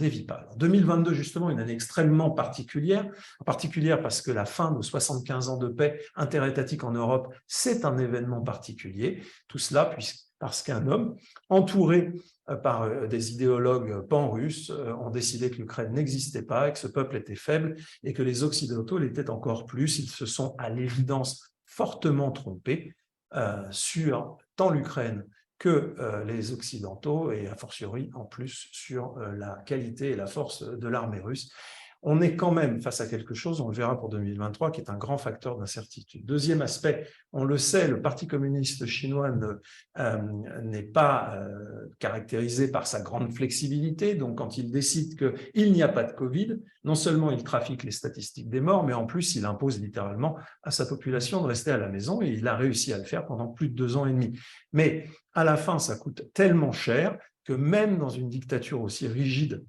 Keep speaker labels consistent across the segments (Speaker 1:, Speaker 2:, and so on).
Speaker 1: des Vipal. En 2022, justement, une année extrêmement particulière parce que la fin de 75 ans de paix interétatique en Europe, c'est un événement particulier. Tout cela parce qu'un homme entouré par des idéologues pan-russes ont décidé que l'Ukraine n'existait pas et que ce peuple était faible et que les Occidentaux l'étaient encore plus. Ils se sont à l'évidence fortement trompés sur tant l'Ukraine que les Occidentaux et a fortiori en plus sur la qualité et la force de l'armée russe. On est quand même face à quelque chose, on le verra pour 2023, qui est un grand facteur d'incertitude. Deuxième aspect, on le sait, le Parti communiste chinois n'est pas caractérisé par sa grande flexibilité. Donc, quand il décide qu'il n'y a pas de Covid, non seulement il trafique les statistiques des morts, mais en plus, il impose littéralement à sa population de rester à la maison, et il a réussi à le faire pendant plus de 2 ans et demi. Mais à la fin, ça coûte tellement cher que même dans une dictature aussi rigide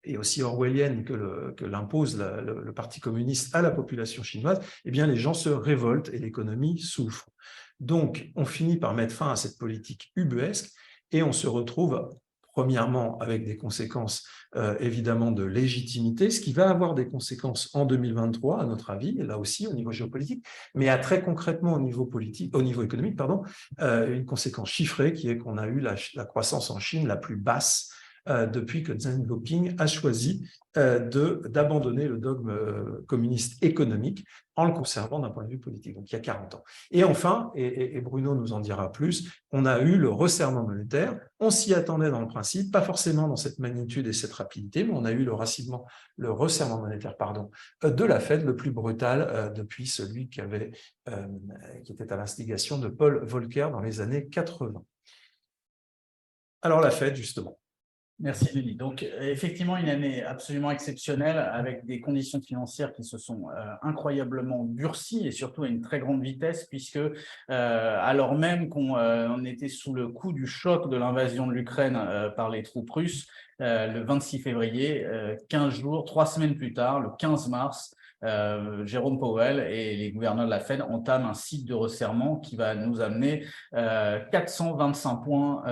Speaker 1: et aussi orwellienne que l'impose le Parti communiste à la population chinoise, eh bien les gens se révoltent et l'économie souffre. Donc, on finit par mettre fin à cette politique ubuesque et on se retrouve premièrement avec des conséquences évidemment de légitimité, ce qui va avoir des conséquences en 2023, à notre avis, là aussi au niveau géopolitique, mais à très concrètement au niveau économique, une conséquence chiffrée qui est qu'on a eu la croissance en Chine la plus basse depuis que Deng Xiaoping a choisi d'abandonner le dogme communiste économique en le conservant d'un point de vue politique, donc il y a 40 ans. Et enfin, et Bruno nous en dira plus, on a eu le resserrement monétaire, on s'y attendait dans le principe, pas forcément dans cette magnitude et cette rapidité, mais on a eu le resserrement monétaire de la Fed le plus brutal depuis celui qui était à l'instigation de Paul Volcker dans les années 80. Alors la Fed, justement.
Speaker 2: Merci Denis. Donc effectivement une année absolument exceptionnelle avec des conditions financières qui se sont incroyablement durcies et surtout à une très grande vitesse puisque alors même qu'on était sous le coup du choc de l'invasion de l'Ukraine par les troupes russes, le 26 février, 3 semaines plus tard, le 15 mars, Jérôme Powell et les gouverneurs de la Fed entament un cycle de resserrement qui va nous amener 425 points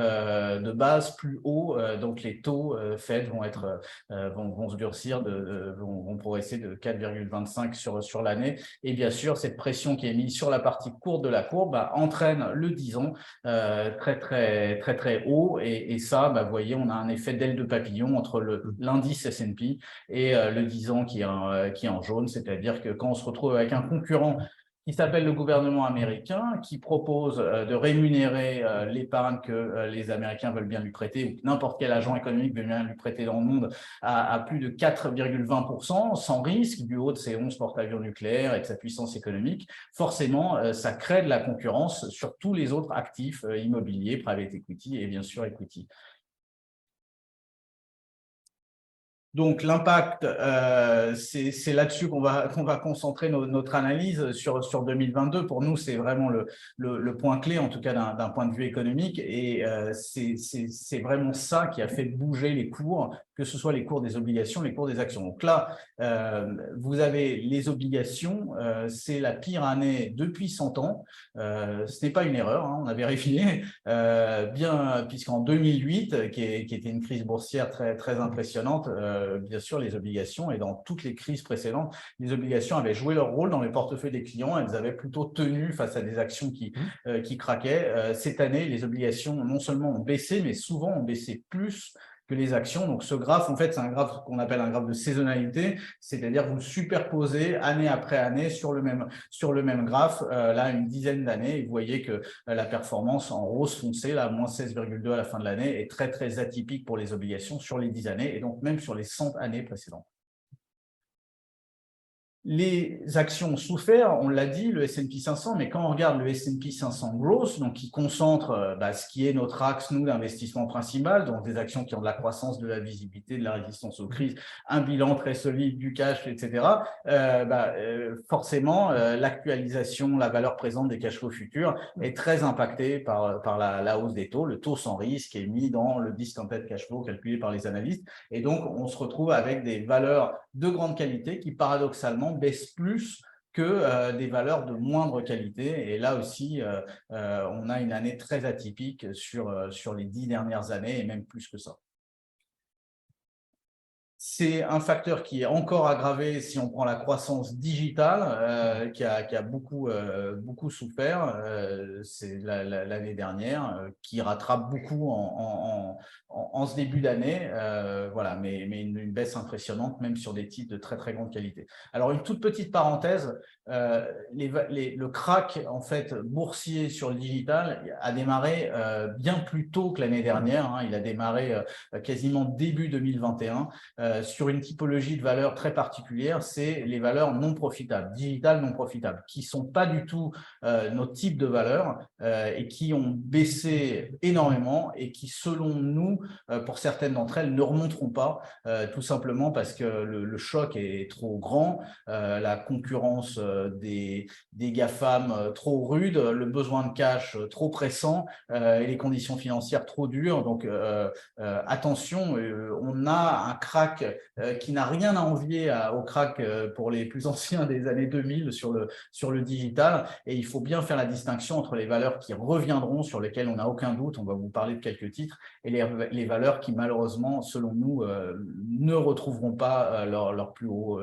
Speaker 2: de base plus haut. Donc les taux Fed vont se durcir, vont progresser de 4,25 sur l'année. Et bien sûr, cette pression qui est mise sur la partie courte de la courbe entraîne le 10 ans très haut. Et ça, vous voyez, on a un effet d'aile de papillon entre l'indice S&P et le 10 ans qui est en jaune. C'est-à-dire que quand on se retrouve avec un concurrent qui s'appelle le gouvernement américain, qui propose de rémunérer l'épargne que les Américains veulent bien lui prêter, ou n'importe quel agent économique veut bien lui prêter dans le monde, à plus de 4,20%, sans risque, du haut de ses 11 porte-avions nucléaires et de sa puissance économique, forcément, ça crée de la concurrence sur tous les autres actifs immobiliers, private equity et bien sûr equity. Donc, l'impact, c'est là-dessus qu'on va concentrer notre analyse sur 2022. Pour nous, c'est vraiment le point clé, en tout cas d'un point de vue économique. Et c'est vraiment ça qui a fait bouger les cours, que ce soit les cours des obligations, les cours des actions. Donc là, vous avez les obligations, c'est la pire année depuis 100 ans. Ce n'est pas une erreur, on a vérifié, puisqu'en 2008, qui était une crise boursière très impressionnante, bien sûr, les obligations, et dans toutes les crises précédentes, les obligations avaient joué leur rôle dans les portefeuilles des clients. Elles avaient plutôt tenu face à des actions qui craquaient. Cette année, les obligations non seulement ont baissé, mais souvent ont baissé plus que les actions. Donc, ce graphe, en fait, c'est un graphe qu'on appelle un graphe de saisonnalité, c'est-à-dire vous le superposez année après année sur le même graphe, là, une dizaine d'années, et vous voyez que la performance en rose foncé, là, moins 16,2 à la fin de l'année, est très atypique pour les obligations sur les 10 années, et donc même sur les 100 années précédentes. Les actions ont souffert, on l'a dit, le S&P 500, mais quand on regarde le S&P 500 Growth, donc qui concentre ce qui est notre axe, nous, d'investissement principal, donc des actions qui ont de la croissance, de la visibilité, de la résistance aux crises, un bilan très solide, du cash, etc., forcément, l'actualisation, la valeur présente des cash flows futurs est très impactée par la hausse des taux. Le taux sans risque est mis dans le discounted cash flow calculé par les analystes, et donc on se retrouve avec des valeurs de grande qualité qui, paradoxalement, baissent plus que des valeurs de moindre qualité. Et là aussi, on a une année très atypique sur les 10 dernières années, et même plus que ça. C'est un facteur qui est encore aggravé si on prend la croissance digitale, qui a beaucoup, beaucoup souffert c'est l'année dernière, qui rattrape beaucoup en ce début d'année, voilà, mais une baisse impressionnante, même sur des titres de très, très grande qualité. Alors, une toute petite parenthèse, le crack en fait, boursier sur le digital a démarré bien plus tôt que l'année dernière. Hein. Il a démarré quasiment début 2021 sur une typologie de valeurs très particulière, c'est les valeurs non profitables, digitales non profitables, qui ne sont pas du tout notre type de valeurs et qui ont baissé énormément et qui, selon nous, pour certaines d'entre elles, ne remonteront pas, tout simplement parce que le choc est trop grand, la concurrence des GAFAM trop rude, le besoin de cash trop pressant et les conditions financières trop dures. Donc, attention, on a un crack qui n'a rien à envier au crack pour les plus anciens des années 2000 sur le digital. Et il faut bien faire la distinction entre les valeurs qui reviendront, sur lesquelles on n'a aucun doute, on va vous parler de quelques titres, et les valeurs qui, malheureusement, selon nous, ne retrouveront pas leur plus haut